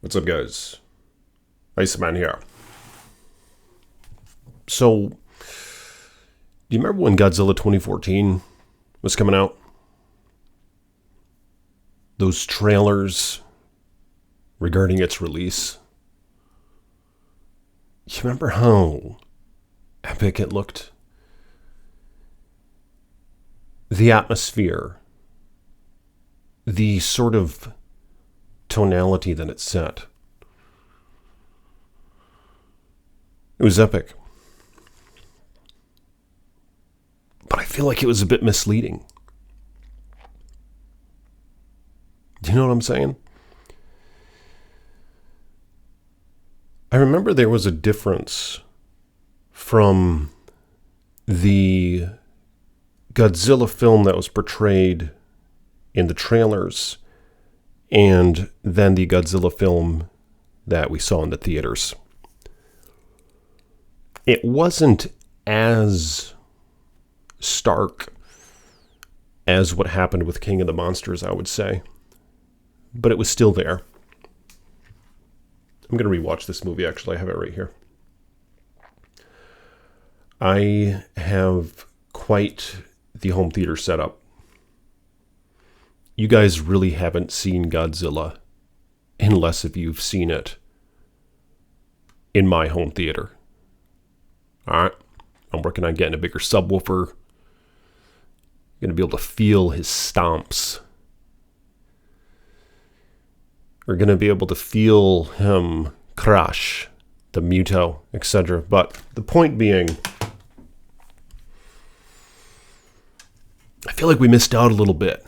What's up, guys? Iceman here. So, do you remember when Godzilla 2014 was coming out? Those trailers regarding its release? You remember how epic it looked? The atmosphere, the sort of tonality that it set. It was epic. But I feel like it was a bit misleading. Do you know what I'm saying? I remember there was a difference from the Godzilla film that was portrayed in the trailers and then the Godzilla film that we saw in the theaters. It wasn't as stark as what happened with King of the Monsters, I would say. But it was still there. I'm going to rewatch this movie, actually. I have it right here. I have quite the home theater setup. You guys really haven't seen Godzilla unless if you've seen it in my home theater. Alright, I'm working on getting a bigger subwoofer. You're going to be able to feel his stomps. We're going to be able to feel him crush the Muto, etc. But the point being, I feel like we missed out a little bit.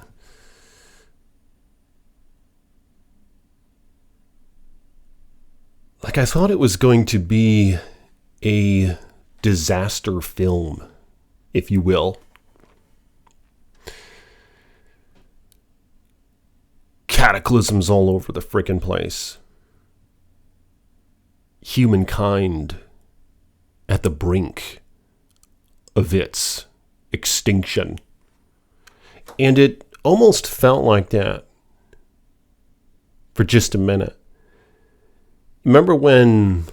Like, I thought it was going to be a disaster film, if you will. Cataclysms all over the frickin' place. Humankind at the brink of its extinction. And it almost felt like that for just a minute. Remember when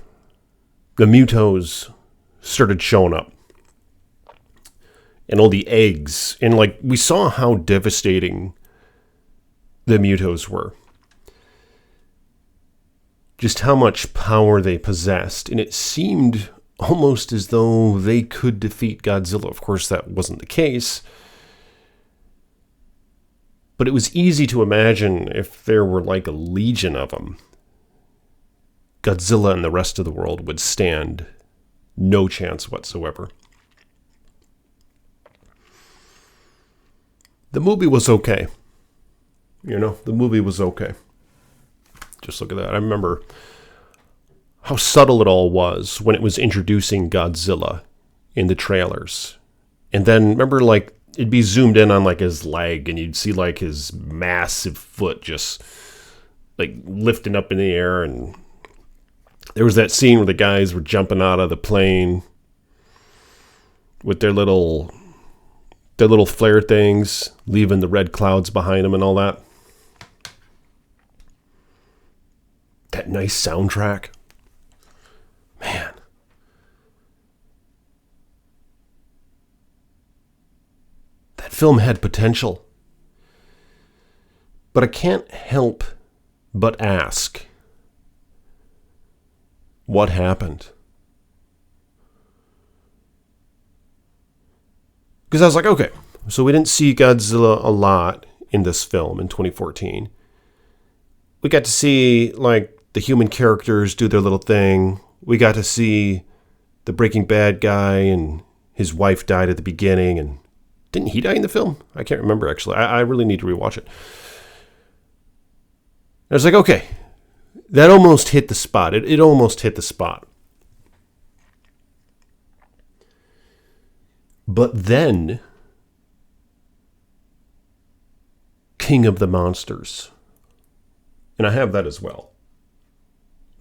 the Mutos started showing up? And all the eggs. And like, we saw how devastating the Mutos were. Just how much power they possessed. And it seemed almost as though they could defeat Godzilla. Of course, that wasn't the case. But it was easy to imagine if there were like a legion of them. Godzilla and the rest of the world would stand no chance whatsoever. The movie was okay. You know, the movie was okay. Just look at that. I remember how subtle it all was when it was introducing Godzilla in the trailers. And then, remember, like, it'd be zoomed in on, like, his leg, and you'd see, like, his massive foot just, like, lifting up in the air. And there was that scene where the guys were jumping out of the plane with their little flare things, leaving the red clouds behind them and all that. That nice soundtrack. Man. That film had potential. But I can't help but ask, what happened? Because I was like, okay, so we didn't see Godzilla a lot in this film in 2014. We got to see, like, the human characters do their little thing. We got to see the Breaking Bad guy, and his wife died at the beginning. And didn't he die in the film? I can't remember, actually. I really need to rewatch it. I was like, okay, that almost hit the spot. It almost hit the spot. But then, King of the Monsters. And I have that as well.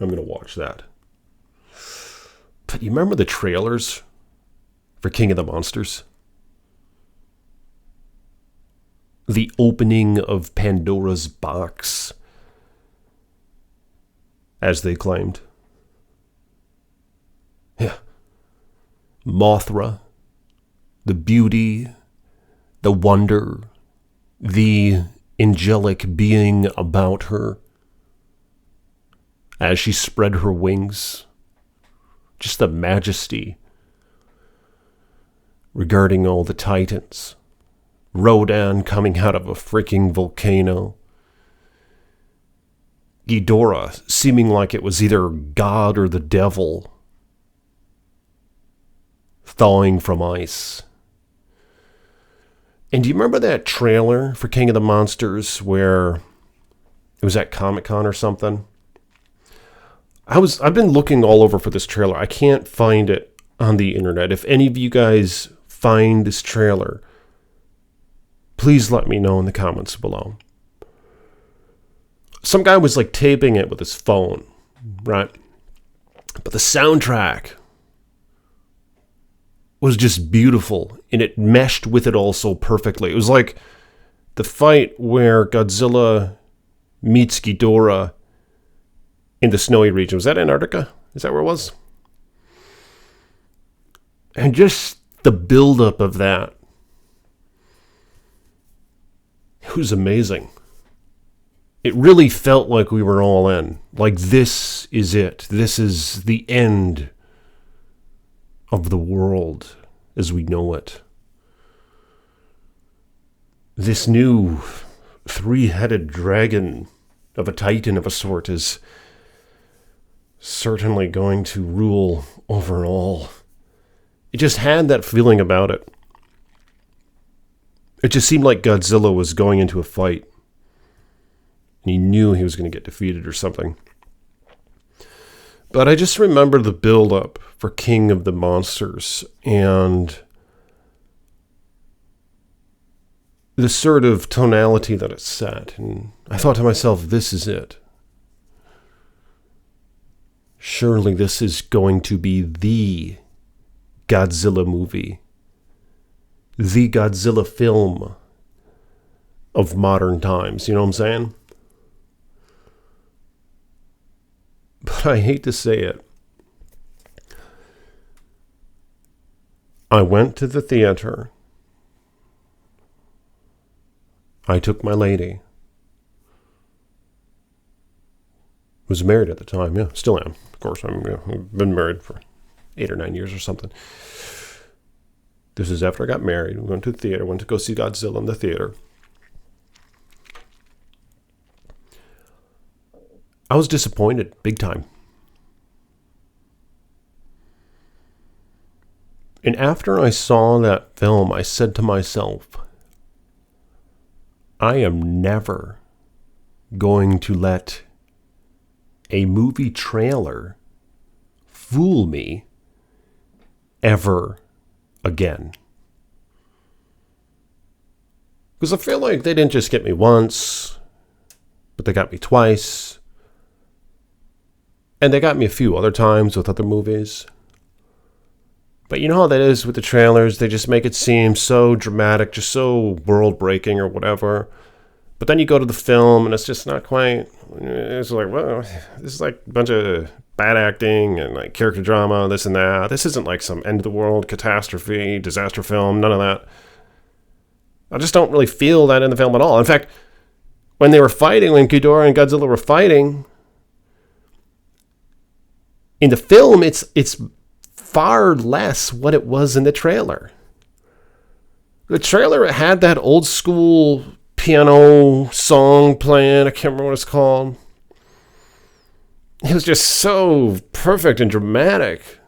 I'm going to watch that. But you remember the trailers for King of the Monsters? The opening of Pandora's box. as they claimed. Yeah. Mothra, the beauty, the wonder, the angelic being about her as she spread her wings, just the majesty regarding all the titans. Rodan coming out of a freaking volcano. Ghidorah seeming like it was either God or the devil, thawing from ice. And do you remember that trailer for King of the Monsters where it was at Comic-Con or something? I've been looking all over for this trailer. I can't find it on the internet. If any of you guys find this trailer, please let me know in the comments below. Some guy was like taping it with his phone, right? But the soundtrack was just beautiful, and it meshed with it all so perfectly. It was like the fight where Godzilla meets Ghidorah in the snowy region. Was that Antarctica? Is that where it was? And just the buildup of that, it was amazing. It really felt like we were all in. Like, this is it. This is the end of the world as we know it. This new three-headed dragon of a titan of a sort is certainly going to rule over all. It just had that feeling about it. It just seemed like Godzilla was going into a fight, and he knew he was going to get defeated or something. But I just remember the build-up for King of the Monsters and the sort of tonality that it set. And I thought to myself, this is it. Surely this is going to be the Godzilla movie. The Godzilla film of modern times. You know what I'm saying? But I hate to say it. I went to the theater. I took my lady. Was married at the time, yeah, still am. Of course, I've been married for 8 or 9 years or something. This is after I got married. We went to the theater, went to go see Godzilla in the theater. I was disappointed, big time. And after I saw that film, I said to myself, I am never going to let a movie trailer fool me ever again. Because I feel like they didn't just get me once, but they got me twice. And they got me a few other times with other movies. But you know how that is with the trailers? They just make it seem so dramatic, just so world-breaking or whatever. But then you go to the film, and it's just not quite... It's like, well, this is like a bunch of bad acting and like character drama, this and that. This isn't like some end-of-the-world catastrophe, disaster film, none of that. I just don't really feel that in the film at all. In fact, when they were fighting, when Ghidorah and Godzilla were fighting... In the film, it's far less what it was in the trailer. The trailer had that old school piano song playing. I can't remember what it's called. It was just so perfect and dramatic.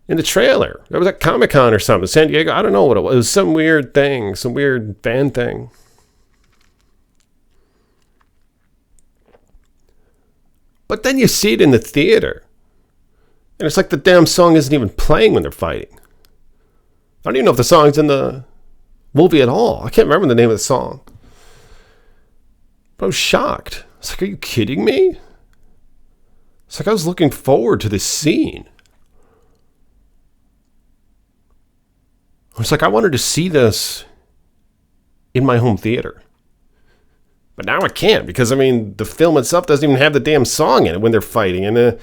In the trailer, it was at Comic-Con or something, San Diego. I don't know what it was. It was some weird thing, some weird band thing. But then you see it in the theater. And it's like the damn song isn't even playing when they're fighting. I don't even know if the song's in the movie at all. I can't remember the name of the song. But I was shocked. It's like, are you kidding me? It's like I was looking forward to this scene. It's like I wanted to see this in my home theater. But now I can't because, I mean, the film itself doesn't even have the damn song in it when they're fighting. And it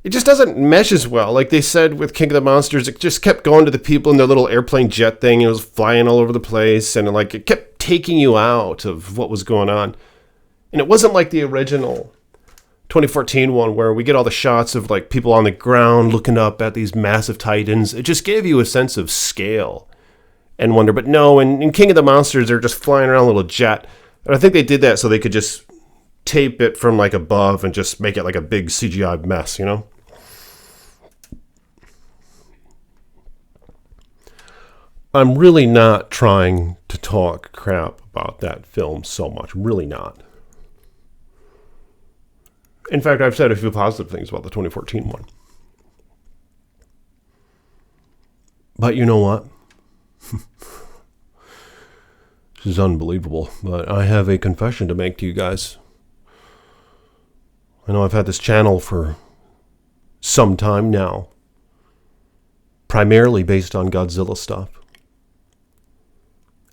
just doesn't mesh as well. Like they said with King of the Monsters, it just kept going to the people in their little airplane jet thing. It was flying all over the place. And like it kept taking you out of what was going on. And it wasn't like the original 2014 one where we get all the shots of like people on the ground looking up at these massive titans. It just gave you a sense of scale and wonder. But no, in King of the Monsters, they're just flying around a little jet. And I think they did that so they could just tape it from like above and just make it like a big CGI mess, you know? I'm really not trying to talk crap about that film so much. Really not. In fact, I've said a few positive things about the 2014 one. But you know what? This is unbelievable, but I have a confession to make to you guys. I know I've had this channel for some time now, primarily based on Godzilla stuff.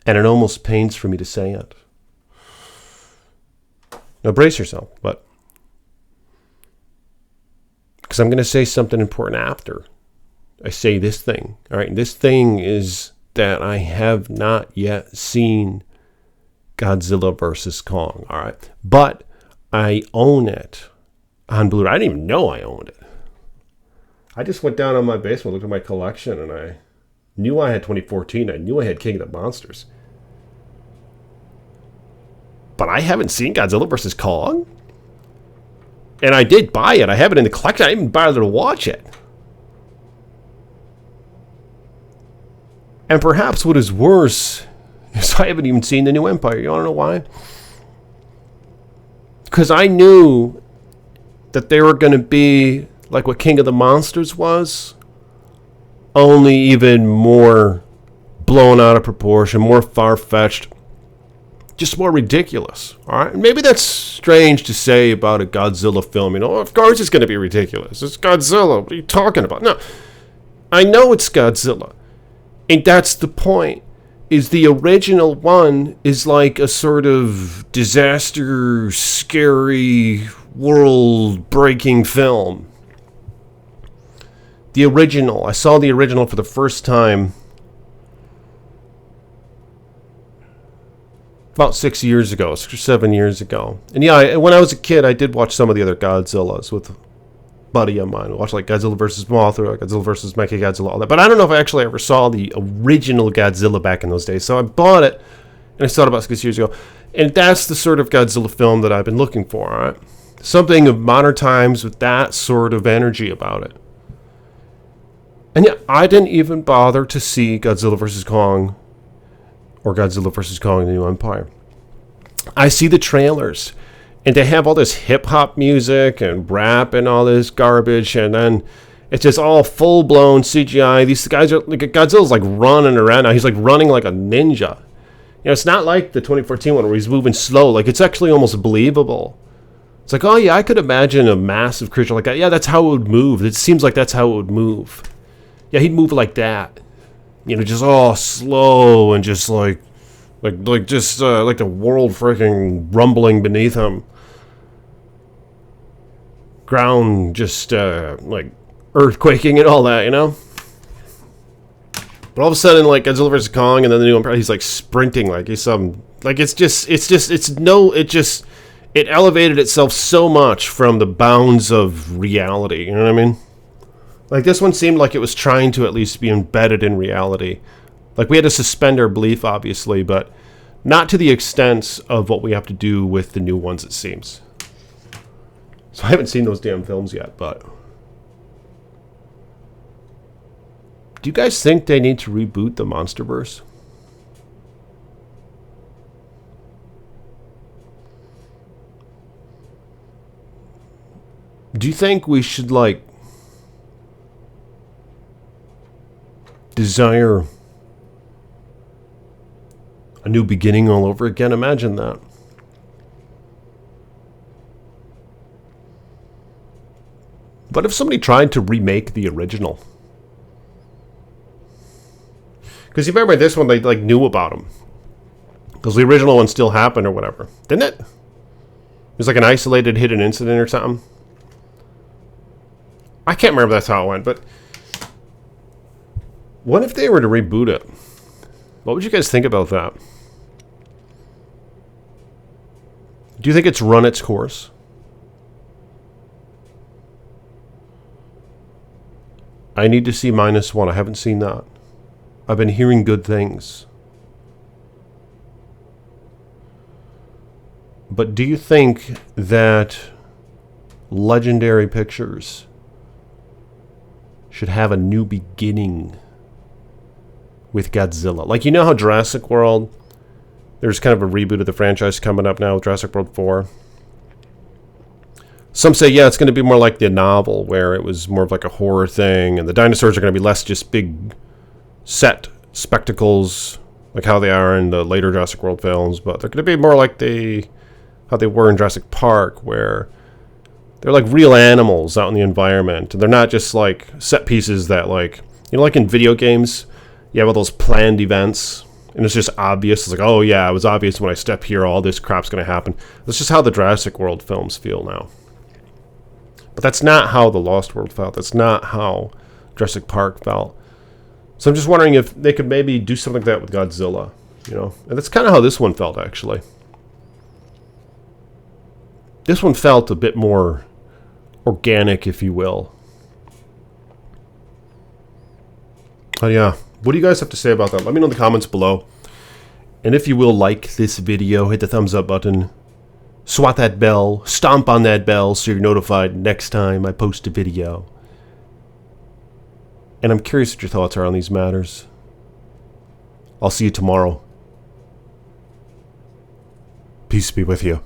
And it almost pains for me to say it. Now brace yourself, but because I'm going to say something important after I say this thing. All right, this thing is that I have not yet seen Godzilla vs. Kong. All right, but I own it on Blu-ray. I didn't even know I owned it. I just went down on my basement, looked at my collection, and I knew I had 2014. I knew I had King of the Monsters. But I haven't seen Godzilla vs. Kong. And I did buy it. I have it in the collection. I didn't even bother to watch it. And perhaps what is worse is I haven't even seen the new Empire. You want to know why? Because I knew that they were going to be like what King of the Monsters was, only even more blown out of proportion, more far-fetched, just more ridiculous. All right, and maybe that's strange to say about a Godzilla film. You know, of course it's going to be ridiculous. It's Godzilla. What are you talking about? No, I know it's Godzilla. And that's the point, is the original one is like a sort of disaster, scary, world-breaking film. The original. I saw the original for the first time about 6 years ago, 6 or 7 years ago. And yeah, when I was a kid, I did watch some of the other Godzillas with a buddy of mine. I watched like Godzilla vs. Mothra, Godzilla vs. Mechagodzilla, all that. But I don't know if I actually ever saw the original Godzilla back in those days. So I bought it, and I saw it about 6 years ago. And that's the sort of Godzilla film that I've been looking for, all right? Something of modern times with that sort of energy about it. And yeah, I didn't even bother to see Godzilla vs. Kong or Godzilla vs. Kong: The New Empire. I see the trailers, and they have all this hip-hop music and rap and all this garbage, and then it's just all full-blown CGI. These guys are, like, Godzilla's like running around now. He's like running like a ninja. You know, it's not like the 2014 one where he's moving slow. Like, it's actually almost believable. It's like, oh yeah, I could imagine a massive creature like that. Yeah, that's how it would move. It seems like that's how it would move. Yeah, he'd move like that. You know, just all slow and just like the world freaking rumbling beneath him. Ground just like earthquaking and all that, you know. But all of a sudden, like Godzilla vs. Kong, and then the New Empire, he's like sprinting, like he's some, like it elevated itself so much from the bounds of reality. You know what I mean? Like this one seemed like it was trying to at least be embedded in reality. Like we had to suspend our belief, obviously, but not to the extent of what we have to do with the new ones, it seems. So I haven't seen those damn films yet, but do you guys think they need to reboot the MonsterVerse? Do you think we should, like, desire a new beginning all over again? Imagine that. What if somebody tried to remake the original? Because you remember this one, they like knew about him. Because the original one still happened or whatever. Didn't it? It was like an isolated hidden incident or something. I can't remember if that's how it went, but what if they were to reboot it? What would you guys think about that? Do you think it's run its course? I need to see -1. I haven't seen that. I've been hearing good things. But do you think that Legendary Pictures should have a new beginning with Godzilla? Like, you know how Jurassic World, there's kind of a reboot of the franchise coming up now with Jurassic World 4. Some say, yeah, it's going to be more like the novel, where it was more of like a horror thing, and the dinosaurs are going to be less just big set spectacles, like how they are in the later Jurassic World films, but they're going to be more like how they were in Jurassic Park, where they're like real animals out in the environment, and they're not just like set pieces that, like, you know, like in video games, you have all those planned events, and it's just obvious. It's like, oh yeah, it was obvious when I step here, all this crap's going to happen. That's just how the Jurassic World films feel now. But that's not how the Lost World felt. That's not how Jurassic Park felt. So I'm just wondering if they could maybe do something like that with Godzilla, you know? And that's kind of how this one felt, actually. This one felt a bit more organic, if you will. But yeah, what do you guys have to say about that? Let me know in the comments below. And if you will, like this video, hit the thumbs up button. Swat that bell, stomp on that bell so you're notified next time I post a video. And I'm curious what your thoughts are on these matters. I'll see you tomorrow. Peace be with you.